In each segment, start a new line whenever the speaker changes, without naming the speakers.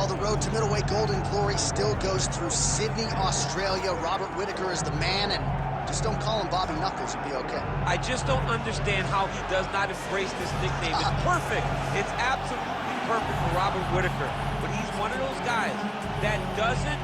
Well, the road to middleweight golden glory still goes through Sydney, Australia. Robert Whittaker is the man, and just don't call him Bobby Knuckles, you'll be okay.
I just don't understand how he does not embrace this nickname. It's perfect. It's absolutely perfect for Robert Whittaker. But he's one of those guys that doesn't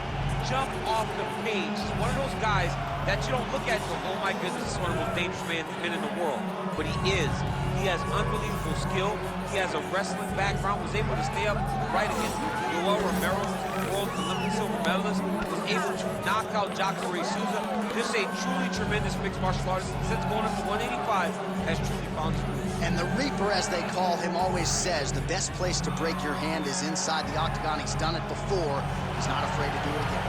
jump off the page. He's one of those guys that you don't look at and go, oh my goodness, this is one of the most dangerous men in the world. But he is. He has unbelievable skill. He has a wrestling background, was able to stay up right against Yoel Romero, world Olympic silver medalist, was able to knock out Jacare Souza. This is a truly tremendous mixed martial artist. Since going up to 185, has truly found his groove.
And the Reaper, as they call him, always says the best place to break your hand is inside the octagon. He's done it before. He's not afraid to do it again.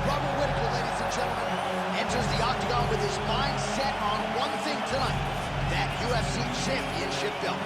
Robert Whittaker, ladies and gentlemen, enters the octagon with his mind set on one thing tonight, that UFC championship belt.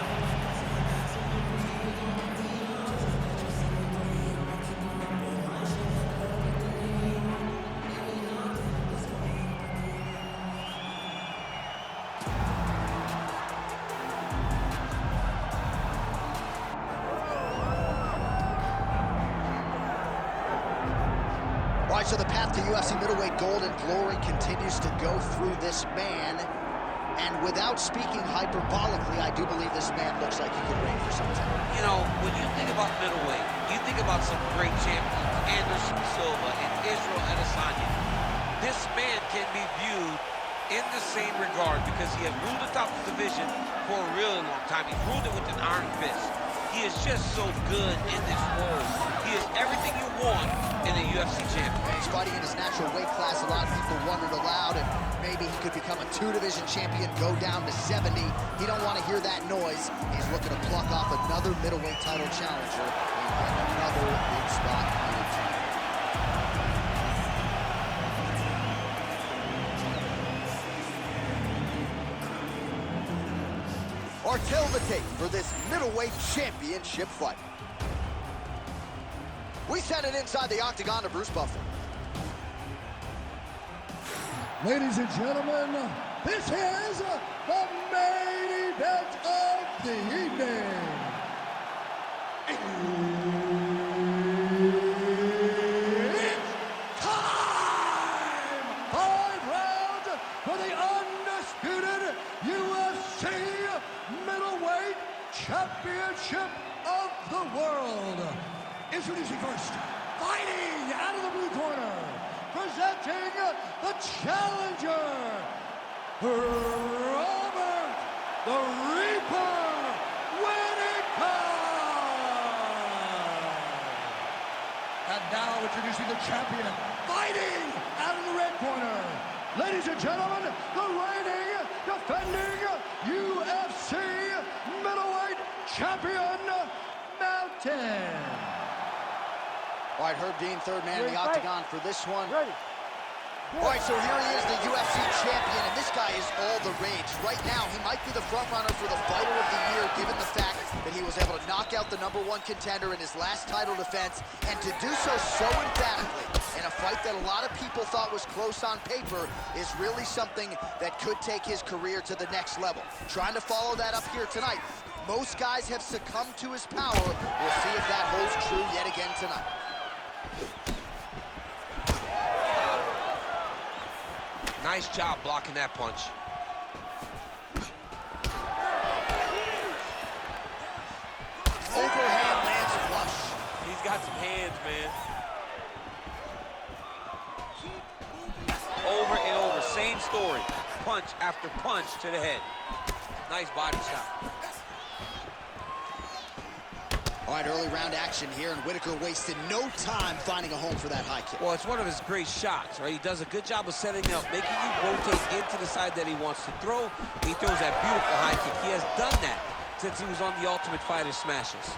All right, so the path to UFC middleweight gold and glory continues to go through this man. And without speaking hyperbolically, I do believe this man looks like he could reign for some time.
You know, when you think about middleweight, you think about some great champions, Anderson Silva and Israel Adesanya. This man can be viewed in the same regard because he has ruled the top of the division for a really long time. He's ruled it with an iron fist. He is just so good in this world. He is everything you want in a UFC champion.
He's fighting in his natural weight class. A lot of people wondered aloud if maybe he could become a two-division champion, go down to 70. He don't want to hear that noise. He's looking to pluck off another middleweight title challenger and another big spot here tonight. Or tell the tape for this middleweight championship fight. We send it inside the octagon to Bruce Buffer.
Ladies and gentlemen, this is the main event of the evening. It's time! 5 rounds for the undisputed UFC middleweight championship of the world. Introducing first, fighting out of the blue corner, presenting the challenger, Robert the Reaper Whittaker. And now introducing the champion, fighting out of the red corner. Ladies and gentlemen, the reigning, defending UFC middleweight champion, Mountain.
All right, Herb Dean, third man in the octagon for this one.
Ready.
All right, so here he is, the UFC champion, and this guy is all the rage. Right now, he might be the front runner for the fighter of the year, given the fact that he was able to knock out the #1 contender in his last title defense, and to do so emphatically in a fight that a lot of people thought was close on paper is really something that could take his career to the next level. Trying to follow that up here tonight. Most guys have succumbed to his power. We'll see if that holds true yet again tonight.
Nice job blocking that punch.
Overhand lands flush.
He's got some hands, man. Over and over, same story. Punch after punch to the head. Nice body shot.
All right, early round action here, and Whittaker wasted no time finding a home for that high kick.
Well, it's one of his great shots, right? He does a good job of setting up, making you rotate into the side that he wants to throw. He throws that beautiful high kick. He has done that since he was on the Ultimate Fighter Smashes.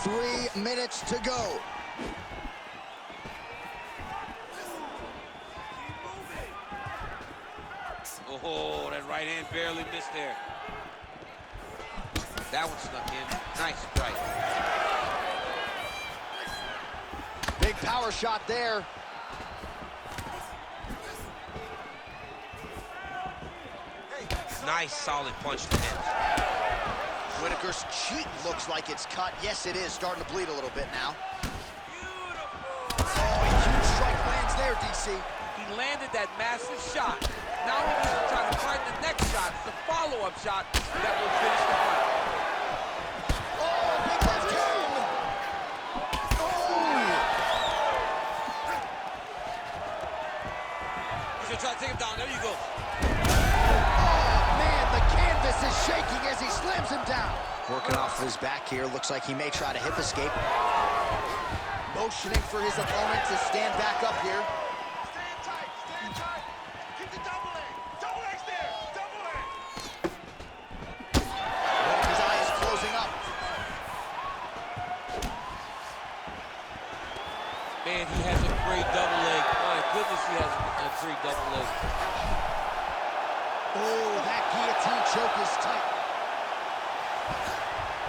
3 minutes to go.
Oh, that right hand barely missed there. That one snuck in. Nice strike.
Big power shot there.
Nice, solid punch to him.
Whitaker's cheek looks like it's cut. Yes, it is. Starting to bleed a little bit now. Oh, a huge strike lands there, DC.
He landed that massive shot. Now he needs to try to find the next shot, the follow-up shot that will finish the fight.
Oh, big left hand.
He's gonna try to take him down. There you go.
Man, the canvas is shaking as he slams him down. Working off of his back here. Looks like he may try to hip escape. Motioning for his opponent to stand back up here.
Stand tight, stand tight. Keep the double leg. Double leg's there. Double leg.
His eye is closing up.
Man, he has a great double leg. My goodness, he has a great double leg.
Oh, that guillotine choke is tight.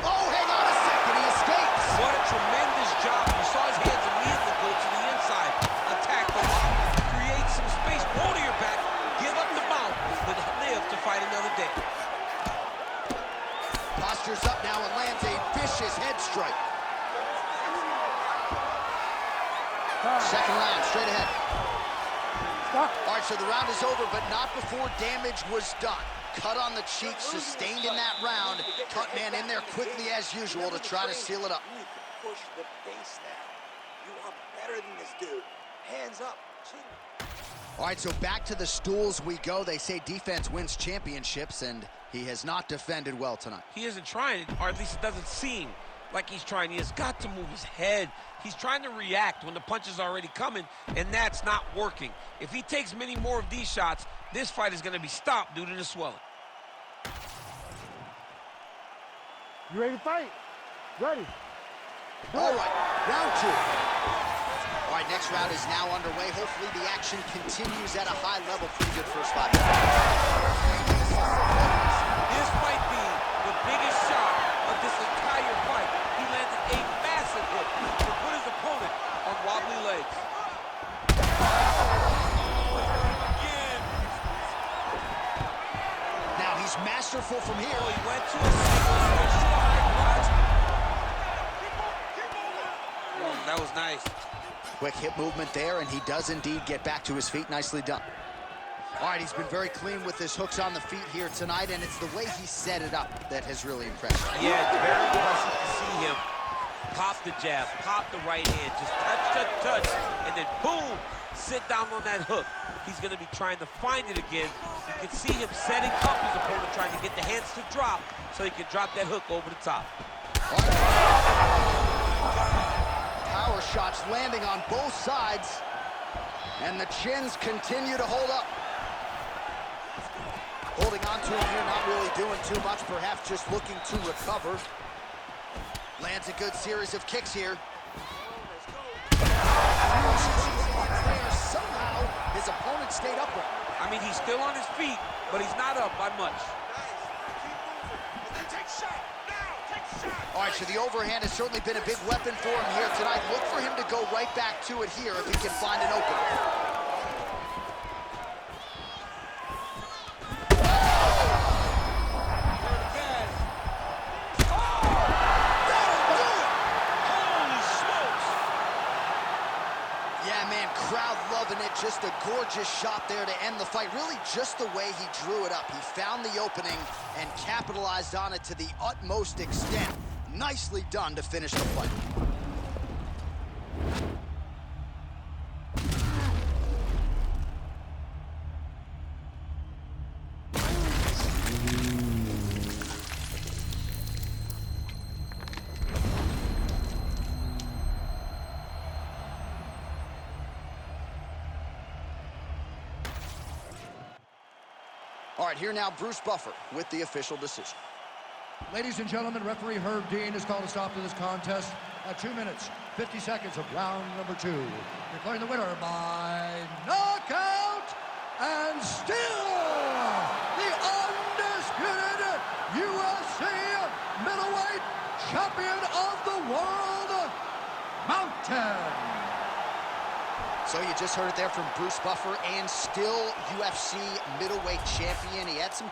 Oh, hang on a second, he escapes.
What a tremendous job. You saw his hands immediately go to the inside. Attack the lock. Create some space. Pull to your back. Give up the mount. But live to fight another day.
Postures up now and lands a vicious head strike. Second round, straight ahead. All right, so the round is over, but not before damage was done. Cut on the cheek, sustained in that round. Cut man in there quickly as usual to try to seal it up.
You need to push the pace now. You are better than this dude. Hands up. Chin.
All right, so back to the stools we go. They say defense wins championships, and he has not defended well tonight.
He isn't trying, or at least it doesn't seem like he's trying. He has got to move his head. He's trying to react when the punch is already coming, and that's not working. If he takes many more of these shots, this fight is going to be stopped due to the swelling.
You ready to fight? Ready.
All right, round two. All right, next round is now underway. Hopefully the action continues at a high level. Pretty good first fight.
This might be the biggest shot of this entire fight. He landed a massive hook to put his opponent on wobbly legs.
Now he's masterful from here.
Oh, he went to a single switch to a high crotch. That was nice.
Quick hip movement there, and he does indeed get back to his feet. Nicely done. All right, he's been very clean with his hooks on the feet here tonight, and it's the way he set it up that has really impressed me.
Yeah, it's very impressive to see him pop the jab, pop the right hand, just touch, touch, touch, and then boom, sit down on that hook. He's going to be trying to find it again. You can see him setting up his opponent, trying to get the hands to drop so he can drop that hook over the top.
Power shots landing on both sides, and the chins continue to hold up. Holding on to him here, not really doing too much, perhaps just looking to recover. Lands a good series of kicks here. Somehow, his opponent stayed upright.
I mean, he's still on his feet, but he's not up by much.
Take shot. Now, take shot.
All right, so the overhand has certainly been a big weapon for him here tonight. Look for him to go right back to it here if he can find an opening. Crowd loving it. Just a gorgeous shot there to end the fight. Really just the way he drew it up. He found the opening and capitalized on it to the utmost extent. Nicely done to finish the fight. All right, here now, Bruce Buffer with the official decision.
Ladies and gentlemen, referee Herb Dean has called a stop to this contest at 2 minutes, 50 seconds of round number 2. Declaring the winner by knockout, and still the undisputed UFC middleweight champion of the world, Mountain.
So you just heard it there from Bruce Buffer, and still UFC middleweight champion. He had some